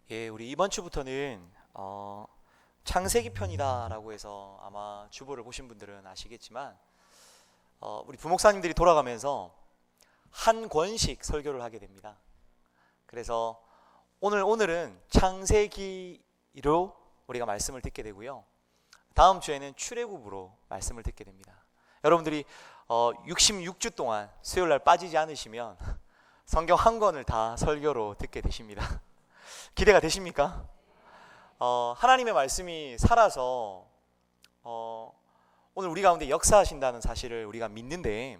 예, 우리 이번 주부터는 창세기 편이다라고 해서 아마 주보를 보신 분들은 아시겠지만 우리 부목사님들이 돌아가면서 한 권씩 설교를 하게 됩니다. 그래서 오늘은 창세기로 우리가 말씀을 듣게 되고요. 다음 주에는 출애굽으로 말씀을 듣게 됩니다. 여러분들이 66주 동안 수요일날 빠지지 않으시면 성경 한 권을 다 설교로 듣게 되십니다. 기대가 되십니까? 하나님의 말씀이 살아서 오늘 우리 가운데 역사하신다는 사실을 우리가 믿는데,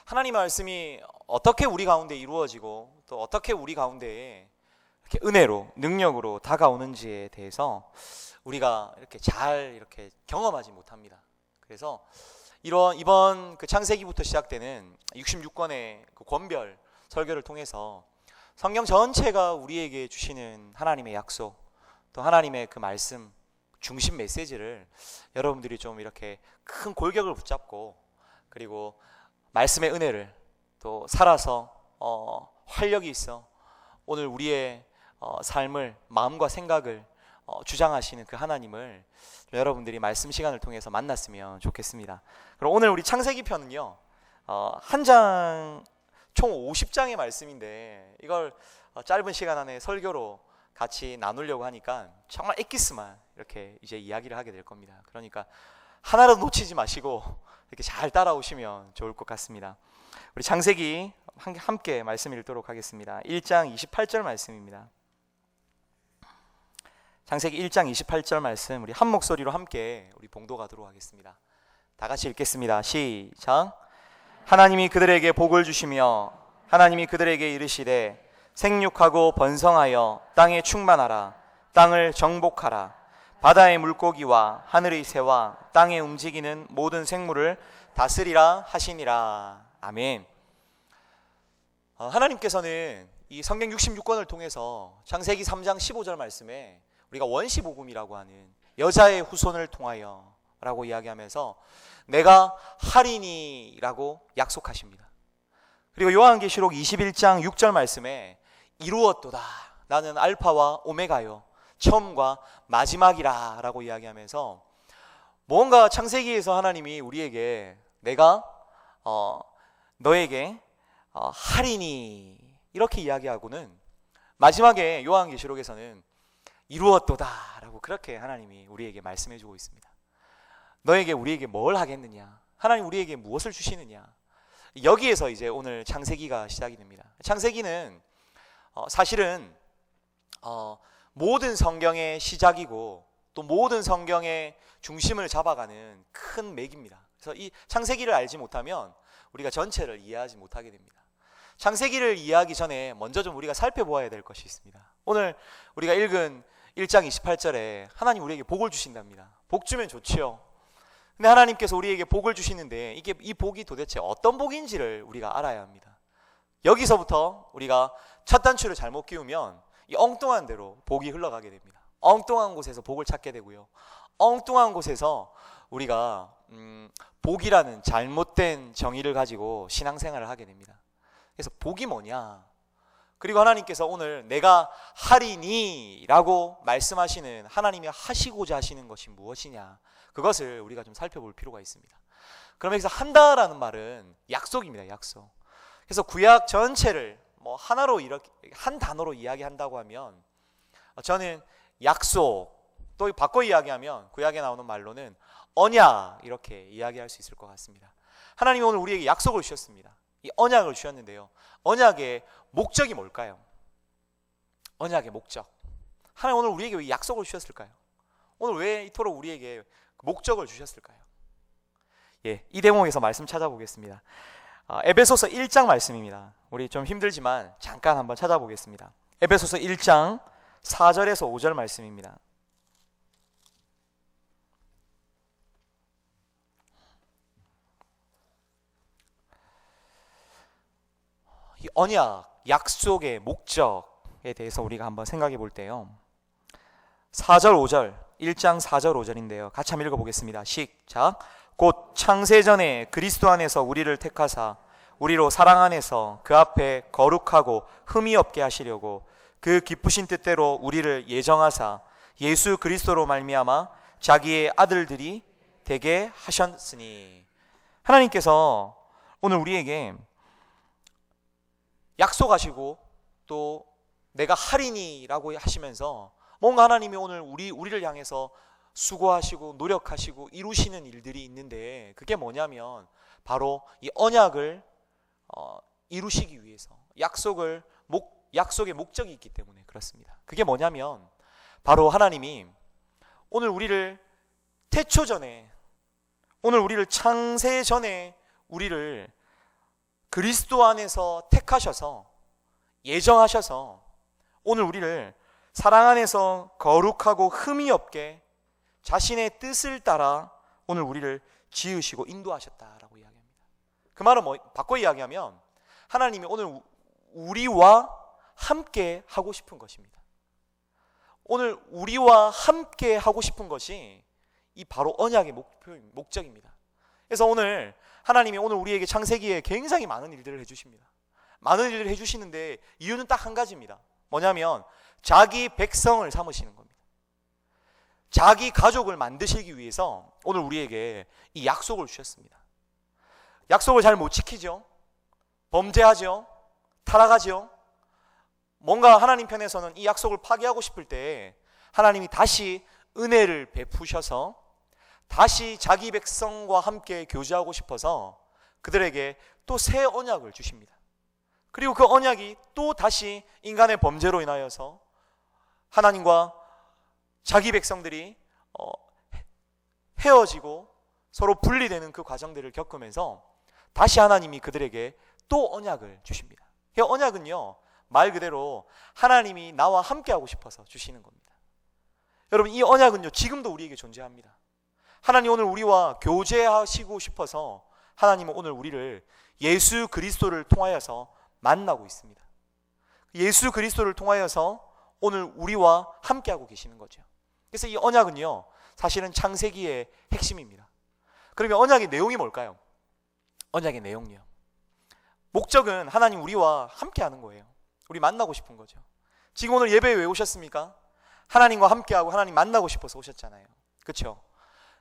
하나님의 말씀이 어떻게 우리 가운데 이루어지고 또 어떻게 우리 가운데에 이렇게 은혜로 능력으로 다가오는지에 대해서 우리가 이렇게 경험하지 못합니다. 그래서 이번 그 창세기부터 시작되는 66권의 그 권별 설교를 통해서 성경 전체가 우리에게 주시는 하나님의 약속, 또 하나님의 그 말씀 중심 메시지를 여러분들이 좀 이렇게 큰 골격을 붙잡고, 그리고 말씀의 은혜를 또 살아서 활력이 있어 오늘 우리의 삶을, 마음과 생각을 주장하시는 그 하나님을 여러분들이 말씀 시간을 통해서 만났으면 좋겠습니다. 그럼 오늘 우리 창세기 편은요, 한 장 총 50장의 말씀인데 이걸 짧은 시간 안에 설교로 같이 나누려고 하니까 정말 엑기스만 이렇게 이제 이야기를 하게 될 겁니다. 그러니까 하나라도 놓치지 마시고 이렇게 잘 따라오시면 좋을 것 같습니다. 우리 창세기 함께 말씀 읽도록 하겠습니다. 1장 28절 말씀입니다. 창세기 1장 28절 말씀 우리 한 목소리로 함께 우리 봉독하도록 하겠습니다. 다 같이 읽겠습니다. 시작. 하나님이 그들에게 복을 주시며 하나님이 그들에게 이르시되 생육하고 번성하여 땅에 충만하라. 땅을 정복하라. 바다의 물고기와 하늘의 새와 땅에 움직이는 모든 생물을 다스리라 하시니라. 아멘. 하나님께서는 이 성경 66권을 통해서 창세기 3장 15절 말씀에 우리가 원시복음이라고 하는 여자의 후손을 통하여 라고 이야기하면서 내가 하리니 라고 약속하십니다. 그리고 요한계시록 21장 6절 말씀에 이루었도다. 나는 알파와 오메가요 처음과 마지막이라 라고 이야기하면서 뭔가 창세기에서 하나님이 우리에게 내가 너에게 하리니 이렇게 이야기하고는 마지막에 요한계시록에서는 이루었도다 라고 그렇게 하나님이 우리에게 말씀해 주고 있습니다. 너에게 우리에게 뭘 하겠느냐, 하나님 우리에게 무엇을 주시느냐, 여기에서 이제 오늘 창세기가 시작이 됩니다. 창세기는 사실은 모든 성경의 시작이고 또 모든 성경의 중심을 잡아가는 큰 맥입니다. 그래서 이 창세기를 알지 못하면 우리가 전체를 이해하지 못하게 됩니다. 창세기를 이해하기 전에 먼저 좀 우리가 살펴보아야 될 것이 있습니다. 오늘 우리가 읽은 1장 28절에 하나님 우리에게 복을 주신답니다. 복 주면 좋지요. 근데 하나님께서 우리에게 복을 주시는데 이 복이 도대체 어떤 복인지를 우리가 알아야 합니다. 여기서부터 우리가 첫 단추를 잘못 끼우면 이 엉뚱한 대로 복이 흘러가게 됩니다. 엉뚱한 곳에서 복을 찾게 되고요, 엉뚱한 곳에서 우리가 복이라는 잘못된 정의를 가지고 신앙생활을 하게 됩니다. 그래서 복이 뭐냐, 그리고 하나님께서 오늘 내가 하리니 라고 말씀하시는 하나님이 하시고자 하시는 것이 무엇이냐, 그것을 우리가 좀 살펴볼 필요가 있습니다. 그러면 여기서 한다라는 말은 약속입니다. 약속. 그래서 구약 전체를 하나로 이렇게 한 단어로 이야기한다고 하면 저는 약속, 또 바꿔 이야기하면 구약에 나오는 말로는 언약, 이렇게 이야기할 수 있을 것 같습니다. 하나님이 오늘 우리에게 약속을 주셨습니다. 이 언약을 주셨는데요, 언약의 목적이 뭘까요? 언약의 목적, 하나님 오늘 우리에게 왜 약속을 주셨을까요? 오늘 왜 이토록 우리에게 목적을 주셨을까요? 예, 이 대목에서 말씀 찾아보겠습니다. 에베소서 1장 말씀입니다. 우리 좀 힘들지만 잠깐 한번 찾아보겠습니다. 에베소서 1장 4절에서 5절 말씀입니다. 이 언약, 약속의 목적에 대해서 우리가 한번 생각해 볼 때요, 4절 5절, 1장 4절 5절인데요 같이 한번 읽어보겠습니다. 시작. 곧 창세전에 그리스도 안에서 우리를 택하사 우리로 사랑 안에서 그 앞에 거룩하고 흠이 없게 하시려고 그 기쁘신 뜻대로 우리를 예정하사 예수 그리스도로 말미암아 자기의 아들들이 되게 하셨으니. 하나님께서 오늘 우리에게 약속하시고 또 내가 하리니라고 하시면서 뭔가 하나님이 오늘 우리를 향해서 수고하시고 노력하시고 이루시는 일들이 있는데, 그게 뭐냐면 바로 이 언약을 이루시기 위해서 약속의 목적이 있기 때문에 그렇습니다. 그게 뭐냐면 바로 하나님이 오늘 우리를 태초 전에, 오늘 우리를 창세 전에 우리를 그리스도 안에서 택하셔서 예정하셔서 오늘 우리를 사랑 안에서 거룩하고 흠이 없게 자신의 뜻을 따라 오늘 우리를 지으시고 인도하셨다라고 이야기합니다. 그 말은 바꿔 이야기하면 하나님이 오늘 우리와 함께 하고 싶은 것입니다. 오늘 우리와 함께 하고 싶은 것이 이 바로 언약의 목적입니다. 그래서 오늘 하나님이 오늘 우리에게 창세기에 굉장히 많은 일들을 해주십니다. 많은 일들을 해주시는데 이유는 딱 한 가지입니다. 뭐냐면 자기 백성을 삼으시는 겁니다. 자기 가족을 만드시기 위해서 오늘 우리에게 이 약속을 주셨습니다. 약속을 잘 못 지키죠. 범죄하죠. 타락하죠. 뭔가 하나님 편에서는 이 약속을 파기하고 싶을 때 하나님이 다시 은혜를 베푸셔서 다시 자기 백성과 함께 교제하고 싶어서 그들에게 또 새 언약을 주십니다. 그리고 그 언약이 또 다시 인간의 범죄로 인하여서 하나님과 자기 백성들이 헤어지고 서로 분리되는 그 과정들을 겪으면서 다시 하나님이 그들에게 또 언약을 주십니다. 이 언약은요, 말 그대로 하나님이 나와 함께하고 싶어서 주시는 겁니다. 여러분, 이 언약은요 지금도 우리에게 존재합니다. 하나님 오늘 우리와 교제하시고 싶어서 하나님은 오늘 우리를 예수 그리스도를 통하여서 만나고 있습니다. 예수 그리스도를 통하여서 오늘 우리와 함께하고 계시는 거죠. 그래서 이 언약은요 사실은 창세기의 핵심입니다. 그러면 언약의 내용이 뭘까요? 언약의 내용이요, 목적은 하나님 우리와 함께하는 거예요. 우리 만나고 싶은 거죠. 지금 오늘 예배에 왜 오셨습니까? 하나님과 함께하고 하나님 만나고 싶어서 오셨잖아요. 그렇죠?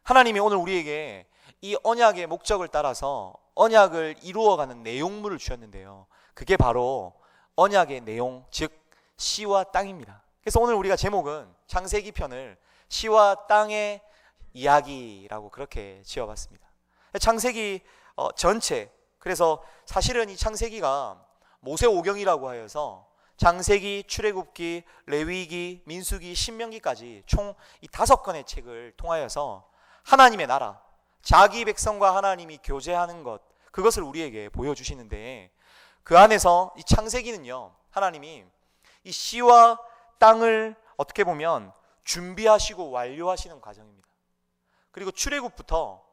하나님이 오늘 우리에게 이 언약의 목적을 따라서 언약을 이루어가는 내용물을 주셨는데요, 그게 바로 언약의 내용, 즉 씨와 땅입니다. 그래서 오늘 우리가 제목은 창세기 편을 씨와 땅의 이야기라고 그렇게 지어봤습니다. 창세기 전체, 그래서 사실은 이 창세기가 모세오경이라고 하여서 창세기, 출애굽기, 레위기, 민수기, 신명기까지 총 이 5권의 책을 통하여서 하나님의 나라, 자기 백성과 하나님이 교제하는 것, 그것을 우리에게 보여주시는데, 그 안에서 이 창세기는요 하나님이 이 씨와 땅을 어떻게 보면 준비하시고 완료하시는 과정입니다. 그리고 출애굽부터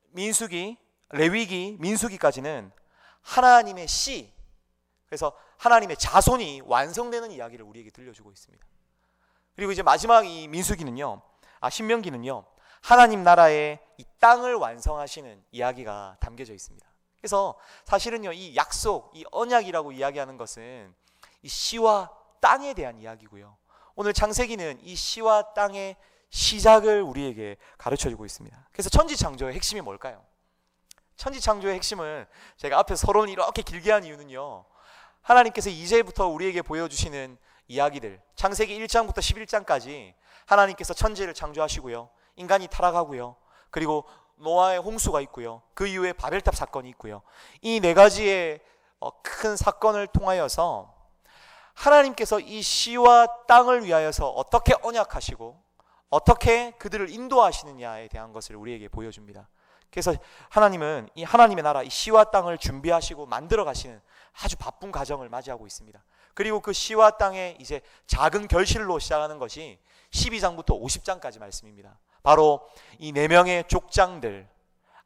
민수기, 레위기, 민수기까지는 하나님의 씨, 그래서 하나님의 자손이 완성되는 이야기를 우리에게 들려주고 있습니다. 그리고 이제 마지막 이 민수기는요, 신명기는요, 하나님 나라의 이 땅을 완성하시는 이야기가 담겨져 있습니다. 그래서 사실은요, 이 약속, 이 언약이라고 이야기하는 것은 이 씨와 땅에 대한 이야기고요, 오늘 창세기는 이 씨와 땅의 시작을 우리에게 가르쳐주고 있습니다. 그래서 천지창조의 핵심이 뭘까요? 천지창조의 핵심은 제가 앞에서 서론을 이렇게 길게 한 이유는요, 하나님께서 이제부터 우리에게 보여주시는 이야기들, 창세기 1장부터 11장까지 하나님께서 천지를 창조하시고요, 인간이 타락하고요, 그리고 노아의 홍수가 있고요, 그 이후에 바벨탑 사건이 있고요, 이 4가지의 큰 사건을 통하여서 하나님께서 이 씨와 땅을 위하여서 어떻게 언약하시고 어떻게 그들을 인도하시느냐에 대한 것을 우리에게 보여줍니다. 그래서 하나님은 이 하나님의 나라, 이 씨와 땅을 준비하시고 만들어 가시는 아주 바쁜 과정을 맞이하고 있습니다. 그리고 그 씨와 땅의 이제 작은 결실로 시작하는 것이 12장부터 50장까지 말씀입니다. 바로 이 4명의 족장들,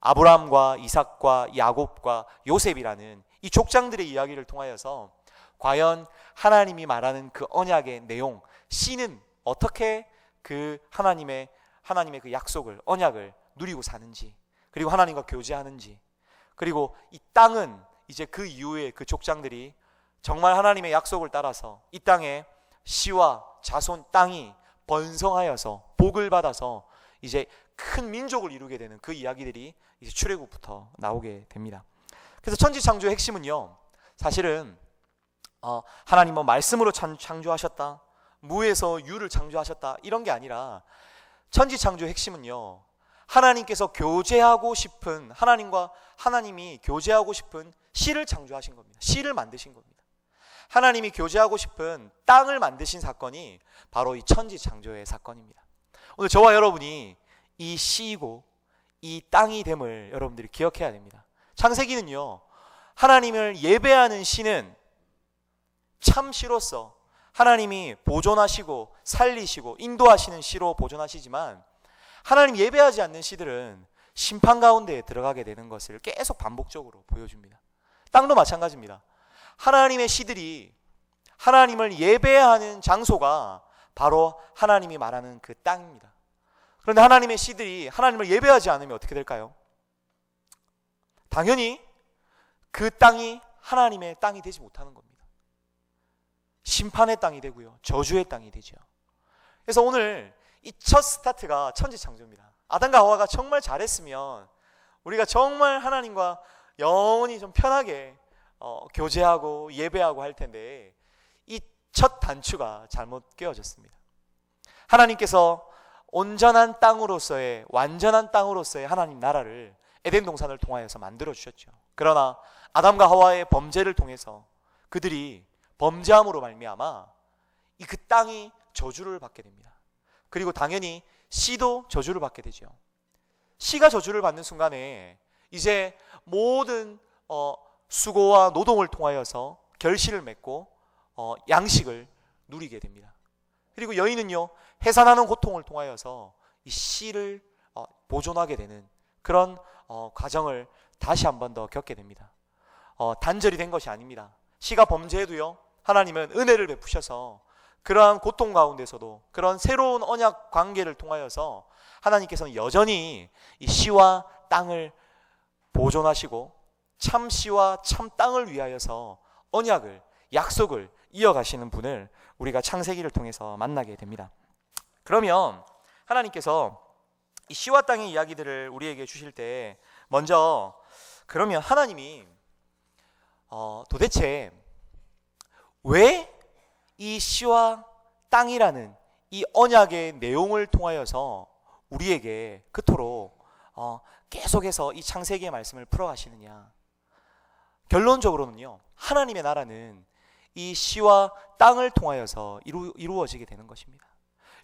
아브라함과 이삭과 야곱과 요셉이라는 이 족장들의 이야기를 통하여서 과연 하나님이 말하는 그 언약의 내용, 씨는 어떻게 그 하나님의 그 약속을, 언약을 누리고 사는지, 그리고 하나님과 교제하는지, 그리고 이 땅은 이제 그 이후에 그 족장들이 정말 하나님의 약속을 따라서 이 땅에 씨와 자손 땅이 번성하여서 복을 받아서 이제 큰 민족을 이루게 되는 그 이야기들이 이제 출애굽부터 나오게 됩니다. 그래서 천지창조의 핵심은요, 사실은 하나님은 말씀으로 창조하셨다, 무에서 유를 창조하셨다, 이런 게 아니라 천지창조의 핵심은요, 하나님께서 교제하고 싶은, 하나님과 하나님이 교제하고 싶은 씨를 창조하신 겁니다. 씨를 만드신 겁니다. 하나님이 교제하고 싶은 땅을 만드신 사건이 바로 이 천지창조의 사건입니다. 오늘 저와 여러분이 이 씨이고 이 땅이 됨을 여러분들이 기억해야 됩니다. 창세기는요, 하나님을 예배하는 씨는 참 씨로서 하나님이 보존하시고 살리시고 인도하시는 씨로 보존하시지만, 하나님 예배하지 않는 씨들은 심판 가운데에 들어가게 되는 것을 계속 반복적으로 보여줍니다. 땅도 마찬가지입니다. 하나님의 씨들이 하나님을 예배하는 장소가 바로 하나님이 말하는 그 땅입니다. 그런데 하나님의 씨들이 하나님을 예배하지 않으면 어떻게 될까요? 당연히 그 땅이 하나님의 땅이 되지 못하는 겁니다. 심판의 땅이 되고요, 저주의 땅이 되죠. 그래서 오늘 이 첫 스타트가 천지창조입니다. 아담과 하와가 정말 잘했으면 우리가 정말 하나님과 영원히 좀 편하게 교제하고 예배하고 할 텐데, 이 첫 단추가 잘못 끼워졌습니다. 하나님께서 온전한 땅으로서의, 완전한 땅으로서의 하나님 나라를 에덴 동산을 통하여서 만들어 주셨죠. 그러나 아담과 하와의 범죄를 통해서 그들이 범죄함으로 말미암아 이 그 땅이 저주를 받게 됩니다. 그리고 당연히 씨도 저주를 받게 되죠. 씨가 저주를 받는 순간에 이제 모든 수고와 노동을 통하여서 결실을 맺고 양식을 누리게 됩니다. 그리고 여인은요, 해산하는 고통을 통하여서 이 씨를 보존하게 되는 그런 과정을 다시 한 번 더 겪게 됩니다. 단절이 된 것이 아닙니다. 씨가 범죄해도요, 하나님은 은혜를 베푸셔서 그러한 고통 가운데서도 그런 새로운 언약 관계를 통하여서 하나님께서는 여전히 이 씨와 땅을 보존하시고 참 씨와 참 땅을 위하여서 언약을, 약속을 이어가시는 분을 우리가 창세기를 통해서 만나게 됩니다. 그러면 하나님께서 이 씨와 땅의 이야기들을 우리에게 주실 때 먼저, 그러면 하나님이 도대체 왜 이 씨와 땅이라는 이 언약의 내용을 통하여서 우리에게 그토록 계속해서 이 창세기의 말씀을 풀어가시느냐? 결론적으로는요, 하나님의 나라는 이 씨와 땅을 통하여서 이루어지게 되는 것입니다.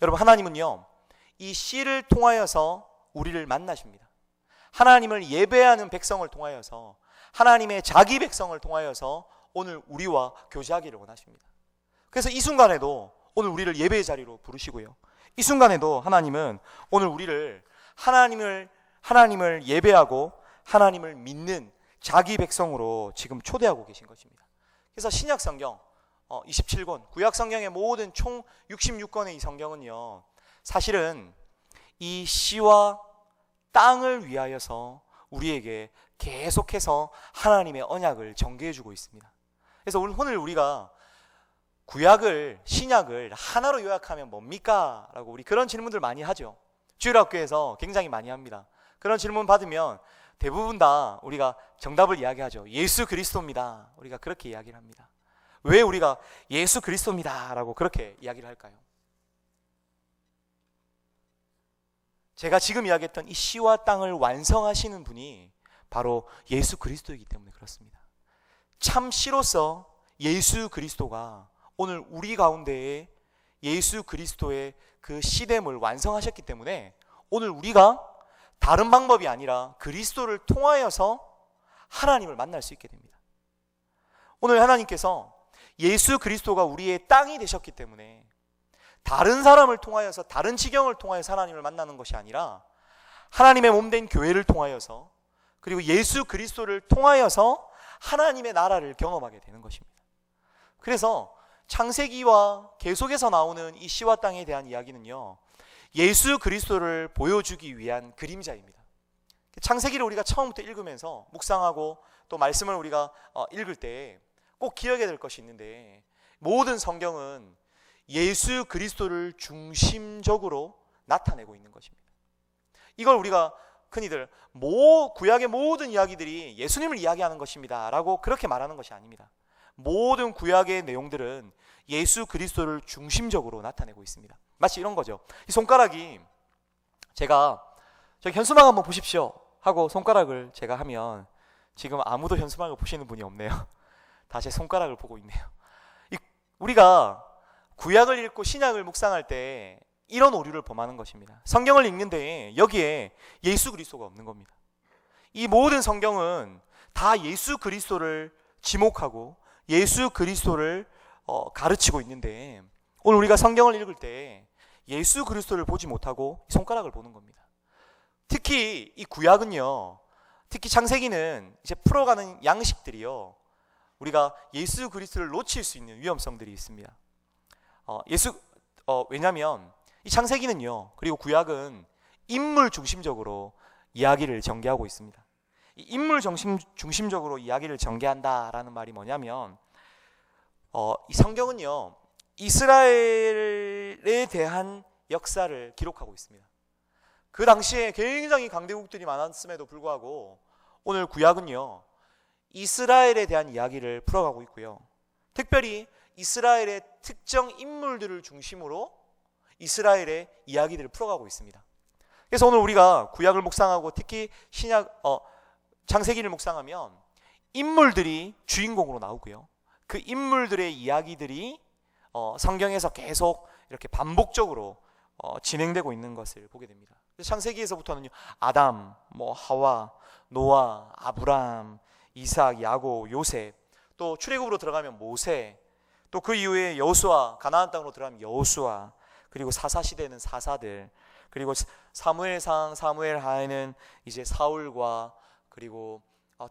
여러분, 하나님은요, 이 씨를 통하여서 우리를 만나십니다. 하나님을 예배하는 백성을 통하여서, 하나님의 자기 백성을 통하여서 오늘 우리와 교제하기를 원하십니다. 그래서 이 순간에도 오늘 우리를 예배의 자리로 부르시고요, 이 순간에도 하나님은 오늘 우리를 하나님을 예배하고 하나님을 믿는 자기 백성으로 지금 초대하고 계신 것입니다. 그래서 신약 성경 27권, 구약 성경의 모든 총 66권의 이 성경은요, 사실은 이 씨와 땅을 위하여서 우리에게 계속해서 하나님의 언약을 전개해주고 있습니다. 그래서 오늘 우리가 구약을, 신약을 하나로 요약하면 뭡니까? 라고 우리 그런 질문들 많이 하죠. 주일학교에서 굉장히 많이 합니다. 그런 질문 받으면 대부분 다 우리가 정답을 이야기하죠. 예수 그리스도입니다. 우리가 그렇게 이야기를 합니다. 왜 우리가 예수 그리스도입니다 라고 그렇게 이야기를 할까요? 제가 지금 이야기했던 이 씨와 땅을 완성하시는 분이 바로 예수 그리스도이기 때문에 그렇습니다. 참 씨로서 예수 그리스도가 오늘 우리 가운데에 예수 그리스도의 그 씨됨을 완성하셨기 때문에 오늘 우리가 다른 방법이 아니라 그리스도를 통하여서 하나님을 만날 수 있게 됩니다. 오늘 하나님께서 예수 그리스도가 우리의 땅이 되셨기 때문에 다른 사람을 통하여서, 다른 지경을 통하여서 하나님을 만나는 것이 아니라 하나님의 몸된 교회를 통하여서, 그리고 예수 그리스도를 통하여서 하나님의 나라를 경험하게 되는 것입니다. 그래서 창세기와 계속해서 나오는 이 씨와 땅에 대한 이야기는요, 예수 그리스도를 보여주기 위한 그림자입니다. 창세기를 우리가 처음부터 읽으면서 묵상하고 또 말씀을 우리가 읽을 때 꼭 기억해야 될 것이 있는데, 모든 성경은 예수 그리스도를 중심적으로 나타내고 있는 것입니다. 이걸 우리가 흔히들 구약의 모든 이야기들이 예수님을 이야기하는 것입니다 라고 그렇게 말하는 것이 아닙니다. 모든 구약의 내용들은 예수 그리스도를 중심적으로 나타내고 있습니다. 마치 이런 거죠. 이 손가락이, 제가 저기 현수막 한번 보십시오 하고 손가락을 제가 하면 지금 아무도 현수막을 보시는 분이 없네요. 다 제 손가락을 보고 있네요. 우리가 구약을 읽고 신약을 묵상할 때 이런 오류를 범하는 것입니다. 성경을 읽는데 여기에 예수 그리스도가 없는 겁니다. 이 모든 성경은 다 예수 그리스도를 지목하고 예수 그리스도를 가르치고 있는데, 오늘 우리가 성경을 읽을 때 예수 그리스도를 보지 못하고 손가락을 보는 겁니다. 특히 이 구약은요, 특히 창세기는 이제 풀어가는 양식들이요, 우리가 예수 그리스도를 놓칠 수 있는 위험성들이 있습니다. 왜냐하면 이 창세기는요, 그리고 구약은 인물 중심적으로 이야기를 전개하고 있습니다. 이 인물 중심적으로 이야기를 전개한다라는 말이 뭐냐면, 이 성경은요, 이스라엘에 대한 역사를 기록하고 있습니다. 그 당시에 굉장히 강대국들이 많았음에도 불구하고 오늘 구약은요, 이스라엘에 대한 이야기를 풀어가고 있고요, 특별히 이스라엘의 특정 인물들을 중심으로 이스라엘의 이야기들을 풀어가고 있습니다. 그래서 오늘 우리가 구약을 묵상하고 특히 창세기를 묵상하면 인물들이 주인공으로 나오고요, 그 인물들의 이야기들이 성경에서 계속 이렇게 반복적으로 진행되고 있는 것을 보게 됩니다. 창세기에서부터는요, 아담, 하와, 노아, 아브람, 이삭, 야곱, 요셉, 또 출애굽으로 들어가면 모세, 또 그 이후에 여호수아, 가나안 땅으로 들어가면 여호수아, 그리고 사사시대는 사사들, 그리고 사무엘상, 사무엘하에는 이제 사울과 그리고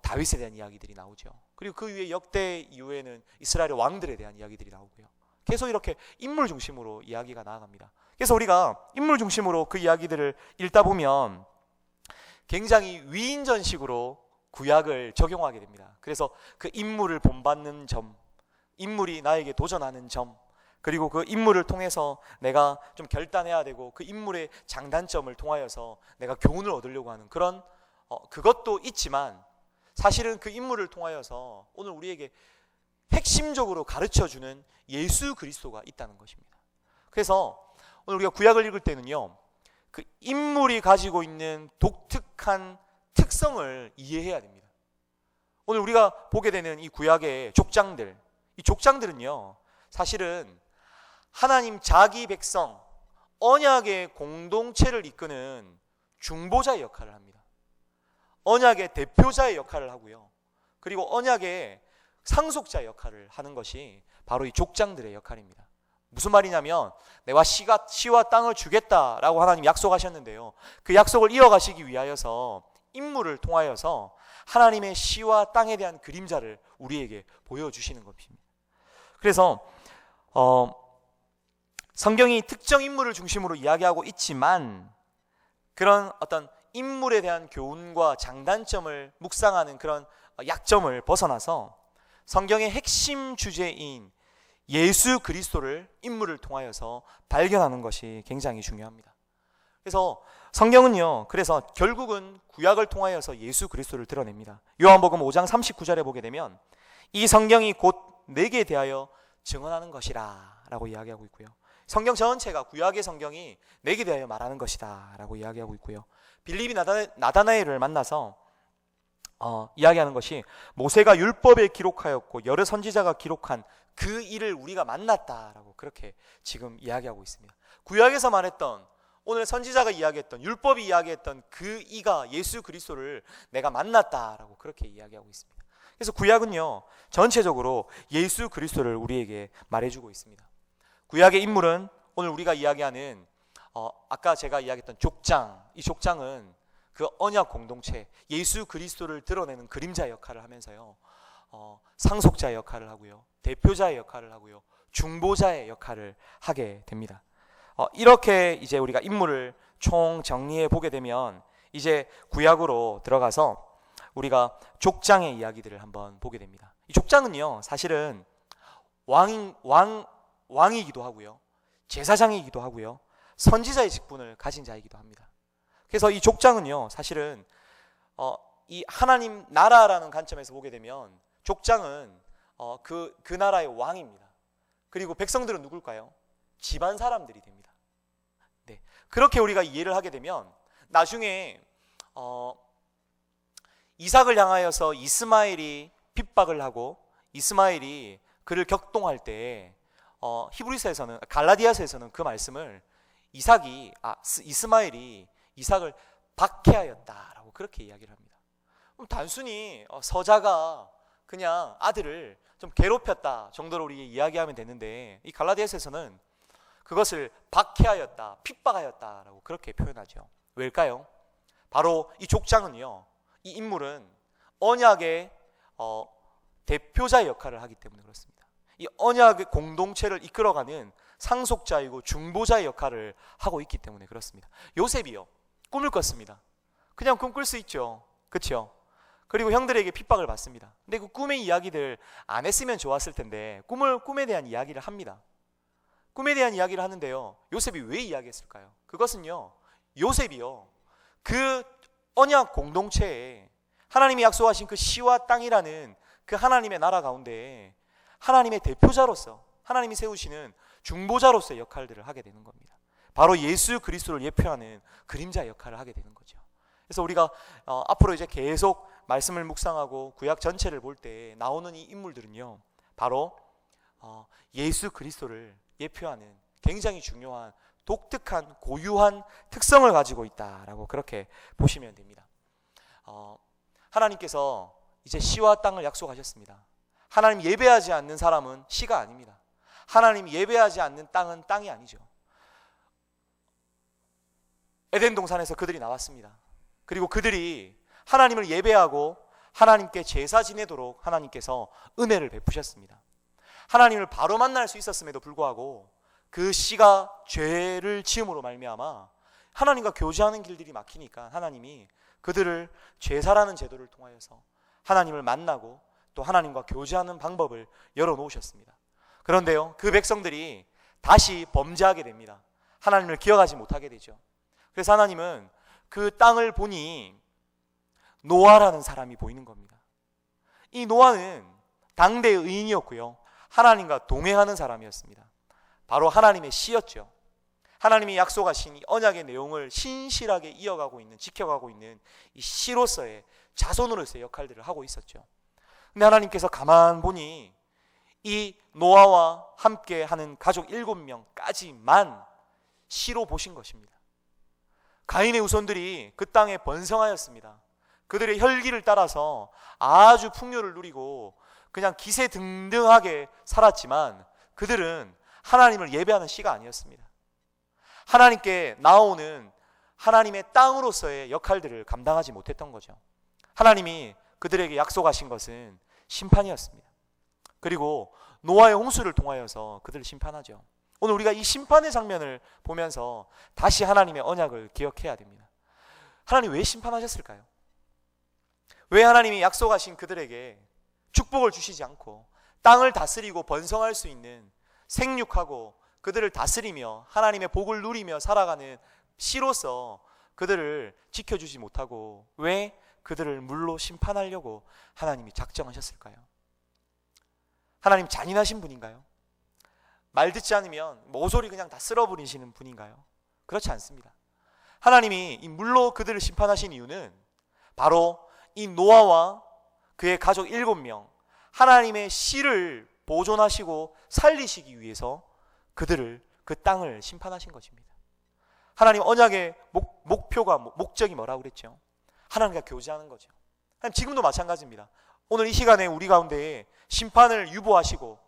다윗에 대한 이야기들이 나오죠. 그리고 그 위에 역대 이후에는 이스라엘의 왕들에 대한 이야기들이 나오고요. 계속 이렇게 인물 중심으로 이야기가 나아갑니다. 그래서 우리가 인물 중심으로 그 이야기들을 읽다 보면 굉장히 위인전식으로 구약을 적용하게 됩니다. 그래서 그 인물을 본받는 점, 인물이 나에게 도전하는 점, 그리고 그 인물을 통해서 내가 좀 결단해야 되고 그 인물의 장단점을 통하여서 내가 교훈을 얻으려고 하는 그런 그것도 있지만, 사실은 그 인물을 통하여서 오늘 우리에게 핵심적으로 가르쳐주는 예수 그리스도가 있다는 것입니다. 그래서 오늘 우리가 구약을 읽을 때는요, 그 인물이 가지고 있는 독특한 특성을 이해해야 됩니다. 오늘 우리가 보게 되는 이 구약의 족장들, 이 족장들은요, 사실은 하나님 자기 백성 언약의 공동체를 이끄는 중보자의 역할을 합니다. 언약의 대표자의 역할을 하고요, 그리고 언약의 상속자의 역할을 하는 것이 바로 이 족장들의 역할입니다. 무슨 말이냐면, 내가 씨와 땅을 주겠다라고 하나님 약속하셨는데요, 그 약속을 이어가시기 위하여서 인물을 통하여서 하나님의 씨와 땅에 대한 그림자를 우리에게 보여주시는 것입니다. 그래서 성경이 특정 인물을 중심으로 이야기하고 있지만, 그런 어떤 인물에 대한 교훈과 장단점을 묵상하는 그런 약점을 벗어나서 성경의 핵심 주제인 예수 그리스도를 인물을 통하여서 발견하는 것이 굉장히 중요합니다. 그래서 성경은요, 그래서 결국은 구약을 통하여서 예수 그리스도를 드러냅니다. 요한복음 5장 39절에 보게 되면 이 성경이 곧 내게 대하여 증언하는 것이라 라고 이야기하고 있고요, 성경 전체가, 구약의 성경이 내게 대하여 말하는 것이다 라고 이야기하고 있고요, 빌립이 나다나엘을 만나서 이야기하는 것이 모세가 율법에 기록하였고 여러 선지자가 기록한 그 일을 우리가 만났다라고 그렇게 지금 이야기하고 있습니다. 구약에서 말했던, 오늘 선지자가 이야기했던, 율법이 이야기했던 그 이가 예수 그리스도를 내가 만났다라고 그렇게 이야기하고 있습니다. 그래서 구약은요, 전체적으로 예수 그리스도를 우리에게 말해주고 있습니다. 구약의 인물은 오늘 우리가 이야기하는 아까 제가 이야기했던 족장, 이 족장은 그 언약 공동체, 예수 그리스도를 드러내는 그림자의 역할을 하면서요, 상속자의 역할을 하고요, 대표자의 역할을 하고요, 중보자의 역할을 하게 됩니다. 이렇게 이제 우리가 인물을 총 정리해 보게 되면 이제 구약으로 들어가서 우리가 족장의 이야기들을 한번 보게 됩니다. 이 족장은요 사실은 왕이기도 하고요, 제사장이기도 하고요, 선지자의 직분을 가진 자이기도 합니다. 그래서 이 족장은요 사실은 이 하나님 나라라는 관점에서 보게 되면 족장은 그 나라의 왕입니다. 그리고 백성들은 누굴까요? 집안 사람들이 됩니다. 네, 그렇게 우리가 이해를 하게 되면 나중에 이삭을 향하여서 이스마엘이 핍박을 하고 이스마엘이 그를 격동할 때 히브리서에서는, 갈라디아서에서는 그 말씀을 이스마엘이 이삭을 박해하였다라고 그렇게 이야기를 합니다. 그럼 단순히 서자가 그냥 아들을 좀 괴롭혔다 정도로 우리 이야기하면 되는데, 이 갈라디아서에서는 그것을 박해하였다, 핍박하였다라고 그렇게 표현하죠. 왜일까요? 바로 이 족장은요, 이 인물은 언약의 대표자의 역할을 하기 때문에 그렇습니다. 이 언약의 공동체를 이끌어가는 상속자이고 중보자의 역할을 하고 있기 때문에 그렇습니다. 요셉이요, 꿈을 꿨습니다. 그냥 꿈 꿀 수 있죠, 그렇죠? 그리고 형들에게 핍박을 받습니다. 근데 그 꿈의 이야기들 안 했으면 좋았을 텐데 꿈에 대한 이야기를 합니다. 꿈에 대한 이야기를 하는데요, 요셉이 왜 이야기했을까요? 그것은요, 요셉이요 그 언약 공동체에 하나님이 약속하신 그 시와 땅이라는 그 하나님의 나라 가운데 하나님의 대표자로서 하나님이 세우시는 중보자로서의 역할들을 하게 되는 겁니다. 바로 예수 그리스도를 예표하는 그림자 역할을 하게 되는 거죠. 그래서 우리가 앞으로 이제 계속 말씀을 묵상하고 구약 전체를 볼 때 나오는 이 인물들은요, 바로 예수 그리스도를 예표하는 굉장히 중요한 독특한 고유한 특성을 가지고 있다라고 그렇게 보시면 됩니다. 하나님께서 이제 시와 땅을 약속하셨습니다. 하나님 예배하지 않는 사람은 시가 아닙니다. 하나님 예배하지 않는 땅은 땅이 아니죠. 에덴 동산에서 그들이 나왔습니다. 그리고 그들이 하나님을 예배하고 하나님께 제사 지내도록 하나님께서 은혜를 베푸셨습니다. 하나님을 바로 만날 수 있었음에도 불구하고 그 씨가 죄를 지음으로 말미암아 하나님과 교제하는 길들이 막히니까 하나님이 그들을 제사라는 제도를 통하여서 하나님을 만나고 또 하나님과 교제하는 방법을 열어놓으셨습니다. 그런데요, 그 백성들이 다시 범죄하게 됩니다. 하나님을 기억하지 못하게 되죠. 그래서 하나님은 그 땅을 보니 노아라는 사람이 보이는 겁니다. 이 노아는 당대의 의인이었고요, 하나님과 동행하는 사람이었습니다. 바로 하나님의 씨였죠. 하나님이 약속하신 이 언약의 내용을 신실하게 이어가고 있는, 지켜가고 있는 이 씨로서의 자손으로서의 역할들을 하고 있었죠. 근데 하나님께서 가만 보니 이 노아와 함께 하는 가족 7명까지만 씨로 보신 것입니다. 가인의 후손들이 그 땅에 번성하였습니다. 그들의 혈기를 따라서 아주 풍요를 누리고 그냥 기세등등하게 살았지만 그들은 하나님을 예배하는 씨가 아니었습니다. 하나님께 나오는 하나님의 땅으로서의 역할들을 감당하지 못했던 거죠. 하나님이 그들에게 약속하신 것은 심판이었습니다. 그리고 노아의 홍수를 통하여서 그들을 심판하죠. 오늘 우리가 이 심판의 장면을 보면서 다시 하나님의 언약을 기억해야 됩니다. 하나님 왜 심판하셨을까요? 왜 하나님이 약속하신 그들에게 축복을 주시지 않고 땅을 다스리고 번성할 수 있는 생육하고 그들을 다스리며 하나님의 복을 누리며 살아가는 씨로서 그들을 지켜주지 못하고 왜 그들을 물로 심판하려고 하나님이 작정하셨을까요? 하나님 잔인하신 분인가요? 말 듣지 않으면 모조리 그냥 다 쓸어버리시는 분인가요? 그렇지 않습니다. 하나님이 이 물로 그들을 심판하신 이유는 바로 이 노아와 그의 가족 7명 하나님의 씨를 보존하시고 살리시기 위해서 그들을, 그 땅을 심판하신 것입니다. 하나님 언약의 목적이 뭐라고 그랬죠? 하나님과 교제하는 거죠. 지금도 마찬가지입니다. 오늘 이 시간에 우리 가운데 심판을 유보하시고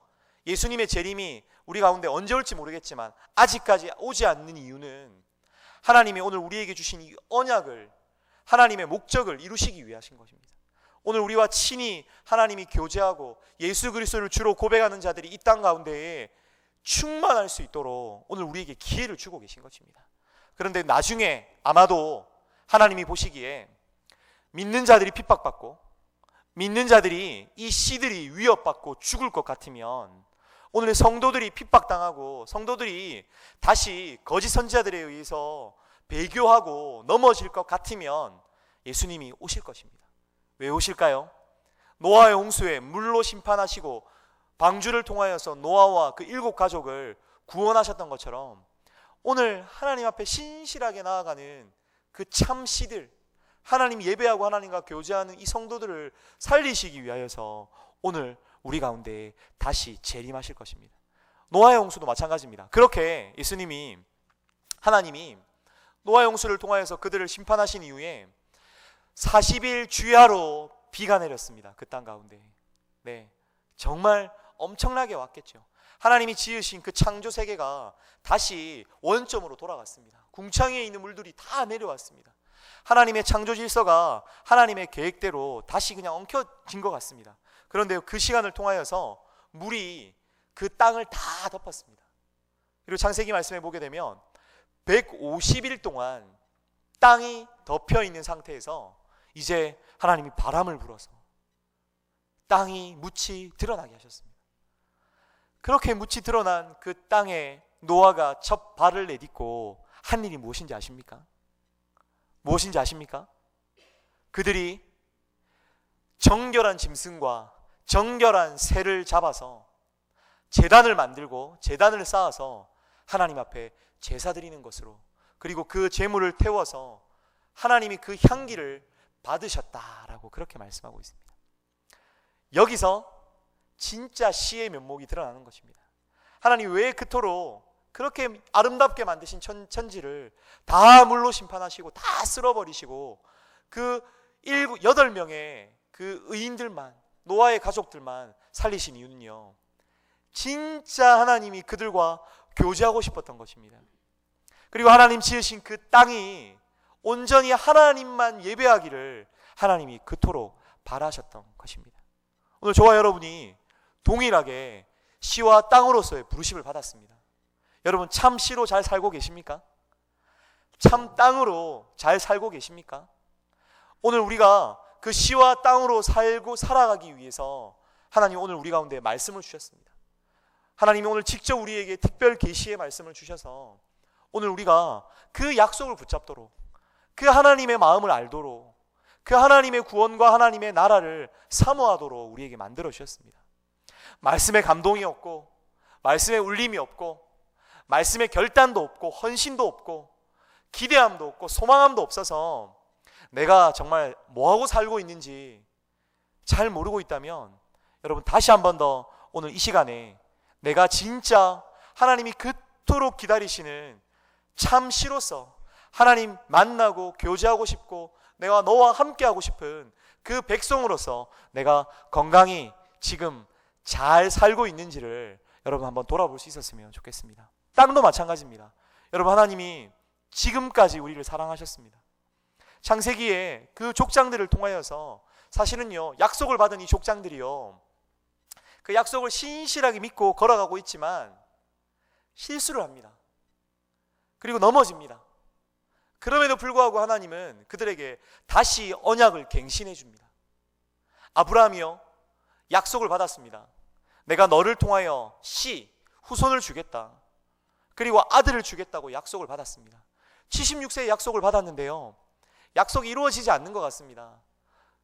예수님의 재림이 우리 가운데 언제 올지 모르겠지만 아직까지 오지 않는 이유는 하나님이 오늘 우리에게 주신 이 언약을, 하나님의 목적을 이루시기 위하신 것입니다. 오늘 우리와 친히 하나님이 교제하고 예수 그리스도를 주로 고백하는 자들이 이 땅 가운데에 충만할 수 있도록 오늘 우리에게 기회를 주고 계신 것입니다. 그런데 나중에 아마도 하나님이 보시기에 믿는 자들이 핍박받고 믿는 자들이 이 씨들이 위협받고 죽을 것 같으면, 오늘 성도들이 핍박당하고 성도들이 다시 거짓 선지자들에 의해서 배교하고 넘어질 것 같으면 예수님이 오실 것입니다. 왜 오실까요? 노아의 홍수에 물로 심판하시고 방주를 통하여서 노아와 그 7 가족을 구원하셨던 것처럼, 오늘 하나님 앞에 신실하게 나아가는 그 참 씨들, 하나님 예배하고 하나님과 교제하는 이 성도들을 살리시기 위하여서 오늘 우리 가운데 다시 재림하실 것입니다. 노아의 홍수도 마찬가지입니다. 그렇게 예수님이, 하나님이 노아의 홍수를 통하여서 그들을 심판하신 이후에 40일 주야로 비가 내렸습니다. 그 땅 가운데. 네, 정말 엄청나게 왔겠죠. 하나님이 지으신 그 창조 세계가 다시 원점으로 돌아갔습니다. 궁창에 있는 물들이 다 내려왔습니다. 하나님의 창조 질서가 하나님의 계획대로 다시 그냥 엉켜진 것 같습니다. 그런데 그 시간을 통하여서 물이 그 땅을 다 덮었습니다. 그리고 창세기 말씀에 보게 되면 150일 동안 땅이 덮여 있는 상태에서 이제 하나님이 바람을 불어서 땅이 묻히 드러나게 하셨습니다. 그렇게 묻히 드러난 그 땅에 노아가 첫 발을 내딛고 한 일이 무엇인지 아십니까? 무엇인지 아십니까? 그들이 정결한 짐승과 정결한 새를 잡아서 제단을 만들고 제단을 쌓아서 하나님 앞에 제사 드리는 것으로, 그리고 그 제물을 태워서 하나님이 그 향기를 받으셨다라고 그렇게 말씀하고 있습니다. 여기서 진짜 씨의 면목이 드러나는 것입니다. 하나님 왜 그토록 그렇게 아름답게 만드신 천지를 다 물로 심판하시고 다 쓸어버리시고 그 8명의 그 의인들만, 노아의 가족들만 살리신 이유는요, 진짜 하나님이 그들과 교제하고 싶었던 것입니다. 그리고 하나님 지으신 그 땅이 온전히 하나님만 예배하기를 하나님이 그토록 바라셨던 것입니다. 오늘 저와 여러분이 동일하게 씨와 땅으로서의 부르심을 받았습니다. 여러분, 참 씨로 잘 살고 계십니까? 참 땅으로 잘 살고 계십니까? 오늘 우리가 그 씨와 땅으로 살아가기 위해서 하나님 오늘 우리 가운데 말씀을 주셨습니다. 하나님이 오늘 직접 우리에게 특별 계시의 말씀을 주셔서 오늘 우리가 그 약속을 붙잡도록, 그 하나님의 마음을 알도록, 그 하나님의 구원과 하나님의 나라를 사모하도록 우리에게 만들어 주셨습니다. 말씀에 감동이 없고, 말씀에 울림이 없고, 말씀에 결단도 없고, 헌신도 없고, 기대함도 없고, 소망함도 없어서 내가 정말 뭐하고 살고 있는지 잘 모르고 있다면, 여러분 다시 한 번 더 오늘 이 시간에 내가 진짜 하나님이 그토록 기다리시는 참 씨로서 하나님 만나고 교제하고 싶고 내가 너와 함께하고 싶은 그 백성으로서 내가 건강히 지금 잘 살고 있는지를 여러분 한번 돌아볼 수 있었으면 좋겠습니다. 땅도 마찬가지입니다. 여러분, 하나님이 지금까지 우리를 사랑하셨습니다. 창세기에 그 족장들을 통하여서 사실은요, 약속을 받은 이 족장들이요, 그 약속을 신실하게 믿고 걸어가고 있지만 실수를 합니다. 그리고 넘어집니다. 그럼에도 불구하고 하나님은 그들에게 다시 언약을 갱신해 줍니다. 아브라함이요, 약속을 받았습니다. 내가 너를 통하여 후손을 주겠다. 그리고 아들을 주겠다고 약속을 받았습니다. 76세에 약속을 받았는데요, 약속이 이루어지지 않는 것 같습니다.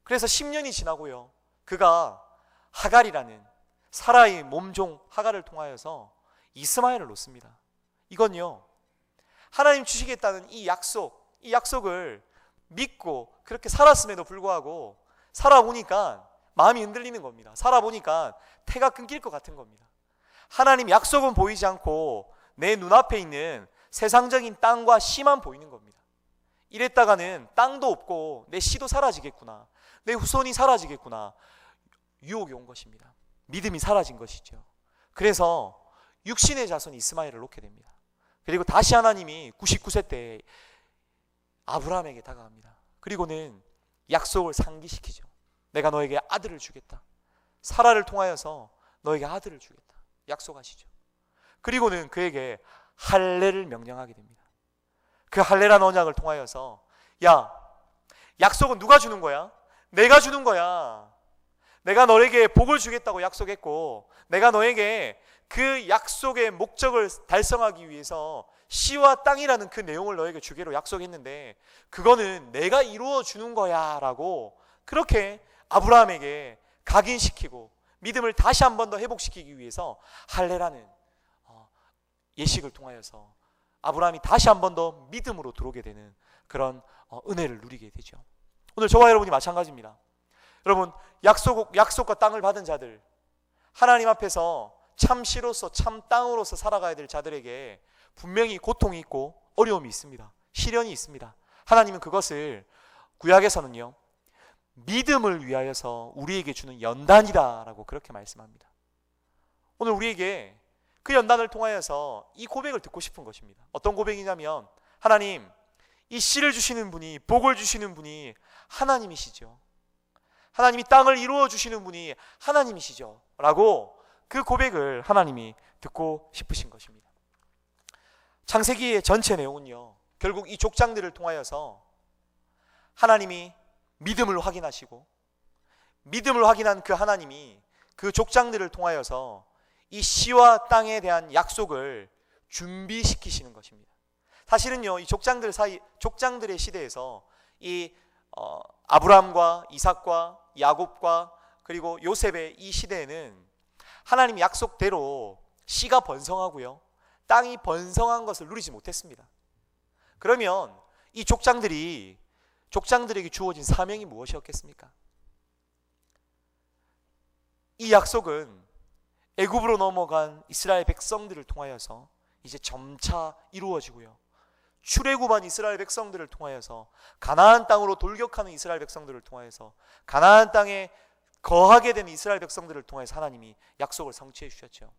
그래서 10년이 지나고요, 그가 하갈이라는 사라의 몸종 하갈을 통하여서 이스마엘을 놓습니다. 이건요, 하나님 주시겠다는 이 약속을 믿고 그렇게 살았음에도 불구하고 살아보니까 마음이 흔들리는 겁니다. 살아보니까 태가 끊길 것 같은 겁니다. 하나님 약속은 보이지 않고 내 눈앞에 있는 세상적인 땅과 씨만 보이는 겁니다. 이랬다가는 땅도 없고 내 씨도 사라지겠구나, 내 후손이 사라지겠구나, 유혹이 온 것입니다. 믿음이 사라진 것이죠. 그래서 육신의 자손 이스마엘을 놓게 됩니다. 그리고 다시 하나님이 99세 때 아브라함에게 다가갑니다. 그리고는 약속을 상기시키죠. 내가 너에게 아들을 주겠다. 사라를 통하여서 너에게 아들을 주겠다 약속하시죠. 그리고는 그에게 할례를 명령하게 됩니다. 그 할례라는 언약을 통하여서, 야, 약속은 누가 주는 거야? 내가 주는 거야. 내가 너에게 복을 주겠다고 약속했고, 내가 너에게 그 약속의 목적을 달성하기 위해서 씨와 땅이라는 그 내용을 너에게 주기로 약속했는데 그거는 내가 이루어 주는 거야 라고 그렇게 아브라함에게 각인시키고 믿음을 다시 한 번 더 회복시키기 위해서 할례라는 예식을 통하여서 아브라함이 다시 한 번 더 믿음으로 들어오게 되는 그런 은혜를 누리게 되죠. 오늘 저와 여러분이 마찬가지입니다. 여러분, 약속과 땅을 받은 자들, 하나님 앞에서 참 씨로서 참 땅으로서 살아가야 될 자들에게 분명히 고통이 있고 어려움이 있습니다. 시련이 있습니다. 하나님은 그것을 구약에서는요, 믿음을 위하여서 우리에게 주는 연단이다라고 그렇게 말씀합니다. 오늘 우리에게 그 연단을 통하여서 이 고백을 듣고 싶은 것입니다. 어떤 고백이냐면, 하나님, 이 씨를 주시는 분이, 복을 주시는 분이 하나님이시죠. 하나님이 땅을 이루어 주시는 분이 하나님이시죠 라고 그 고백을 하나님이 듣고 싶으신 것입니다. 창세기의 전체 내용은요, 결국 이 족장들을 통하여서 하나님이 믿음을 확인하시고, 믿음을 확인한 그 하나님이 그 족장들을 통하여서 이 씨와 땅에 대한 약속을 준비시키시는 것입니다. 사실은요, 이 족장들의 시대에서 이 아브라함과 이삭과 야곱과 그리고 요셉의 이 시대에는 하나님의 약속대로 씨가 번성하고요, 땅이 번성한 것을 누리지 못했습니다. 그러면 이 족장들에게 주어진 사명이 무엇이었겠습니까? 이 약속은 애굽으로 넘어간 이스라엘 백성들을 통하여서 이제 점차 이루어지고요, 출애굽한 이스라엘 백성들을 통하여서 가나안 땅으로 돌격하는 이스라엘 백성들을 통하여서 가나안 땅에 거하게 된 이스라엘 백성들을 통해서 하나님이 약속을 성취해 주셨죠.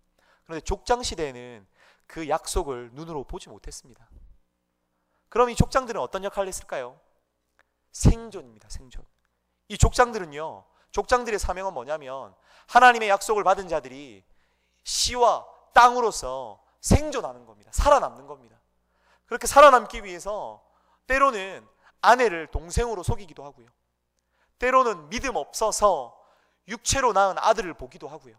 그런데 족장 시대에는 그 약속을 눈으로 보지 못했습니다. 그럼 이 족장들은 어떤 역할을 했을까요? 생존입니다. 생존. 이 족장들은요, 족장들의 사명은 뭐냐면 하나님의 약속을 받은 자들이 씨와 땅으로서 생존하는 겁니다. 살아남는 겁니다. 그렇게 살아남기 위해서 때로는 아내를 동생으로 속이기도 하고요, 때로는 믿음 없어서 육체로 낳은 아들을 보기도 하고요,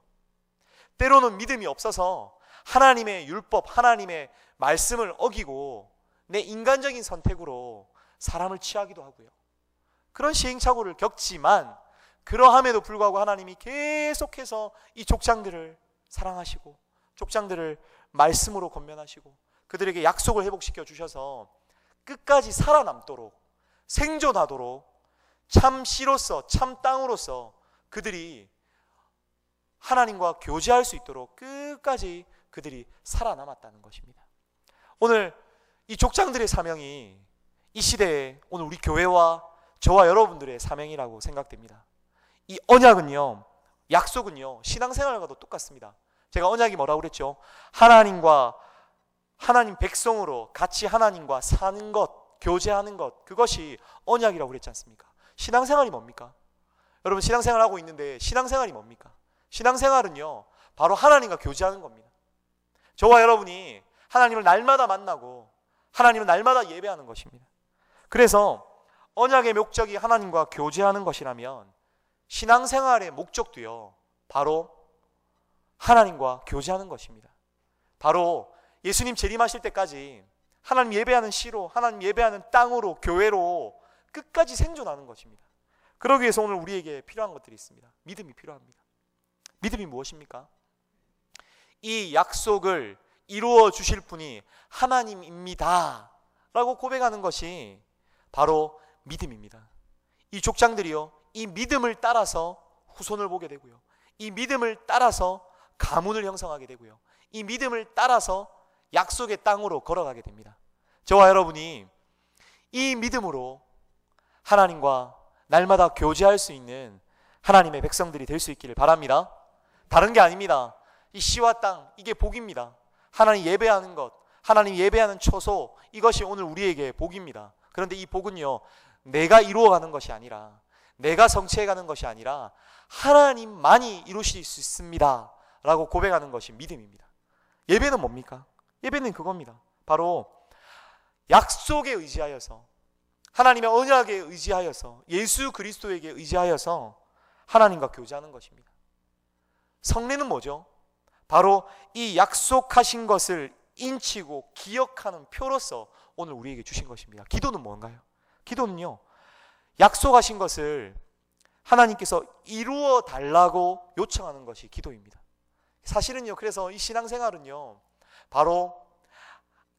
때로는 믿음이 없어서 하나님의 율법, 하나님의 말씀을 어기고 내 인간적인 선택으로 사람을 취하기도 하고요. 그런 시행착오를 겪지만 그러함에도 불구하고 하나님이 계속해서 이 족장들을 사랑하시고 족장들을 말씀으로 권면하시고 그들에게 약속을 회복시켜 주셔서 끝까지 살아남도록, 생존하도록 참 씨로서 참 땅으로서 그들이 하나님과 교제할 수 있도록 끝까지 그들이 살아남았다는 것입니다. 오늘 이 족장들의 사명이 이 시대에 오늘 우리 교회와 저와 여러분들의 사명이라고 생각됩니다. 이 언약은요, 약속은요, 신앙생활과도 똑같습니다. 제가 언약이 뭐라고 그랬죠? 하나님 백성으로 같이 하나님과 사는 것, 교제하는 것, 그것이 언약이라고 그랬지 않습니까? 신앙생활이 뭡니까? 여러분, 신앙생활하고 있는데 신앙생활이 뭡니까? 신앙생활은요, 바로 하나님과 교제하는 겁니다. 저와 여러분이 하나님을 날마다 만나고 하나님을 날마다 예배하는 것입니다. 그래서 언약의 목적이 하나님과 교제하는 것이라면 신앙생활의 목적도요, 바로 하나님과 교제하는 것입니다. 바로 예수님 재림하실 때까지 하나님 예배하는 씨로, 하나님 예배하는 땅으로, 교회로 끝까지 생존하는 것입니다. 그러기 위해서 오늘 우리에게 필요한 것들이 있습니다. 믿음이 필요합니다. 믿음이 무엇입니까? 이 약속을 이루어 주실 분이 하나님입니다 라고 고백하는 것이 바로 믿음입니다. 이 족장들이요, 이 믿음을 따라서 후손을 보게 되고요, 이 믿음을 따라서 가문을 형성하게 되고요, 이 믿음을 따라서 약속의 땅으로 걸어가게 됩니다. 저와 여러분이 이 믿음으로 하나님과 날마다 교제할 수 있는 하나님의 백성들이 될 수 있기를 바랍니다. 다른 게 아닙니다. 이 씨와 땅, 이게 복입니다. 하나님 예배하는 것, 하나님 예배하는 처소, 이것이 오늘 우리에게 복입니다. 그런데 이 복은요, 내가 이루어가는 것이 아니라, 내가 성취해가는 것이 아니라 하나님만이 이루실 수 있습니다 라고 고백하는 것이 믿음입니다. 예배는 뭡니까? 예배는 그겁니다. 바로 약속에 의지하여서, 하나님의 언약에 의지하여서, 예수 그리스도에게 의지하여서 하나님과 교제하는 것입니다. 성례는 뭐죠? 바로 이 약속하신 것을 인치고 기억하는 표로서 오늘 우리에게 주신 것입니다. 기도는 뭔가요? 기도는요, 약속하신 것을 하나님께서 이루어 달라고 요청하는 것이 기도입니다. 사실은요, 그래서 이 신앙생활은요, 바로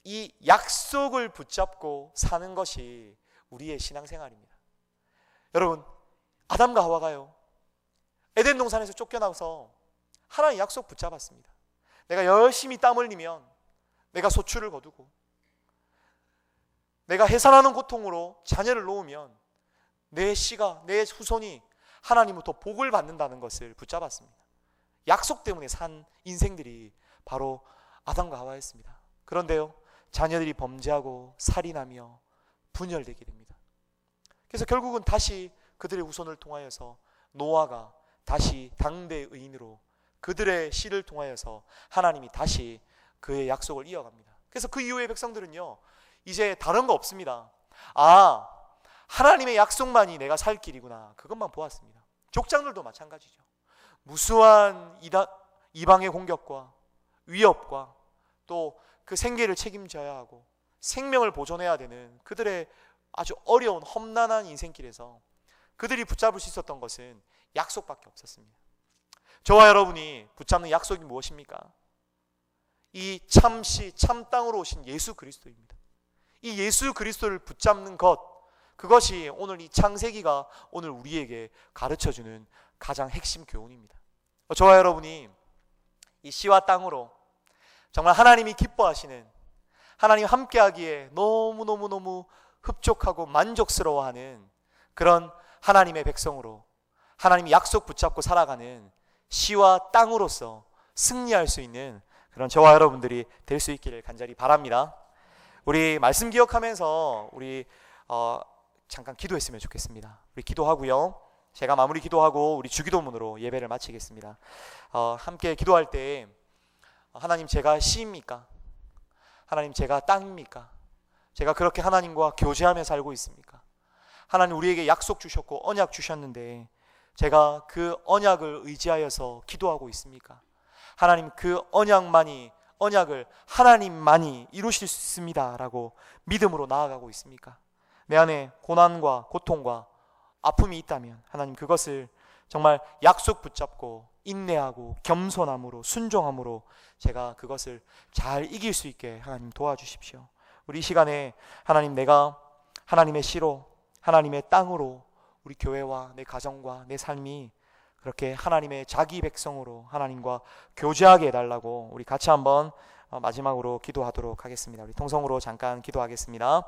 이 약속을 붙잡고 사는 것이 우리의 신앙생활입니다. 여러분, 아담과 하와가요, 에덴 동산에서 쫓겨나서 하나님 약속 붙잡았습니다. 내가 열심히 땀 흘리면 내가 소출을 거두고, 내가 해산하는 고통으로 자녀를 놓으면 내 씨가, 내 후손이 하나님부터 복을 받는다는 것을 붙잡았습니다. 약속 때문에 산 인생들이 바로 아담과 하와였습니다. 그런데요, 자녀들이 범죄하고 살인하며 분열되게 됩니다. 그래서 결국은 다시 그들의 후손을 통하여서 노아가 다시 당대 의인으로 그들의 씨를 통하여서 하나님이 다시 그의 약속을 이어갑니다. 그래서 그 이후의 백성들은요, 이제 다른 거 없습니다. 아, 하나님의 약속만이 내가 살 길이구나, 그것만 보았습니다. 족장들도 마찬가지죠. 무수한 이방의 공격과 위협과 또 그 생계를 책임져야 하고 생명을 보존해야 되는 그들의 아주 어려운 험난한 인생길에서 그들이 붙잡을 수 있었던 것은 약속밖에 없었습니다. 저와 여러분이 붙잡는 약속이 무엇입니까? 이 참시, 참 땅으로 오신 예수 그리스도입니다. 이 예수 그리스도를 붙잡는 것, 그것이 오늘 이 창세기가 오늘 우리에게 가르쳐주는 가장 핵심 교훈입니다. 저와 여러분이 이 씨와 땅으로 정말 하나님이 기뻐하시는, 하나님 함께하기에 너무너무 흡족하고 만족스러워하는 그런 하나님의 백성으로, 하나님이 약속 붙잡고 살아가는 씨와 땅으로서 승리할 수 있는 그런 저와 여러분들이 될 수 있기를 간절히 바랍니다. 우리 말씀 기억하면서 우리 잠깐 기도했으면 좋겠습니다. 우리 기도하고요, 제가 마무리 기도하고 우리 주기도문으로 예배를 마치겠습니다. 함께 기도할 때, 하나님, 제가 씨입니까? 하나님, 제가 땅입니까? 제가 그렇게 하나님과 교제하며 살고 있습니까? 하나님, 우리에게 약속 주셨고 언약 주셨는데 제가 그 언약을 의지하여서 기도하고 있습니까? 하나님, 그 언약을 하나님만이 이루실 수 있습니다 라고 믿음으로 나아가고 있습니까? 내 안에 고난과 고통과 아픔이 있다면 하나님, 그것을 정말 약속 붙잡고 인내하고 겸손함으로 순종함으로 제가 그것을 잘 이길 수 있게 하나님 도와주십시오. 우리 이 시간에 하나님, 내가 하나님의 씨로, 하나님의 땅으로 우리 교회와 내 가정과 내 삶이 그렇게 하나님의 자기 백성으로 하나님과 교제하게 해달라고 우리 같이 한번 마지막으로 기도하도록 하겠습니다. 우리 통성으로 잠깐 기도하겠습니다.